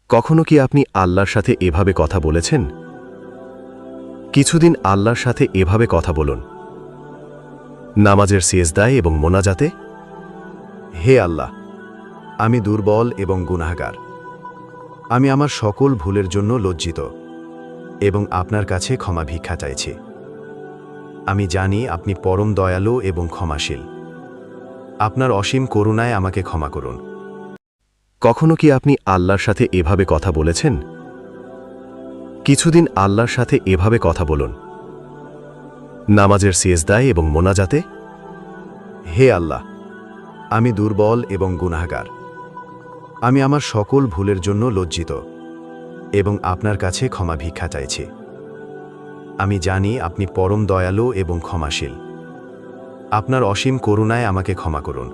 কখনো কি আপনি আল্লাহর সাথে এভাবে কথা বলেছেন? কিছুদিন আল্লাহর সাথে এভাবে কথা বলুন, নামাজের সিজদায় এবং মোনাজাতে। হে আল্লাহ, আমি দুর্বল এবং গুনাহগার। আমি আমার সকল ভুলের জন্য লজ্জিত এবং আপনার কাছে ক্ষমা ভিক্ষা চাইছি। আমি জানি আপনি পরম দয়ালু এবং ক্ষমাশীল। আপনার অসীম করুণায় আমাকে ক্ষমা করুন। কখনো কি আপনি আল্লাহর সাথে এভাবে কথা বলেছেন? কিছুদিন আল্লাহর সাথে এভাবে কথা বলুন, নামাজের সিজদায় এবং মোনাজাতে। হে আল্লাহ, আমি দুর্বল এবং গুনাহগার। আমি আমার সকল ভুলের জন্য লজ্জিত এবং আপনার কাছে ক্ষমা ভিক্ষা চাইছি। আমি জানি আপনি পরম দয়ালু এবং ক্ষমাশীল। আপনার অসীম করুণায় আমাকে ক্ষমা করুন।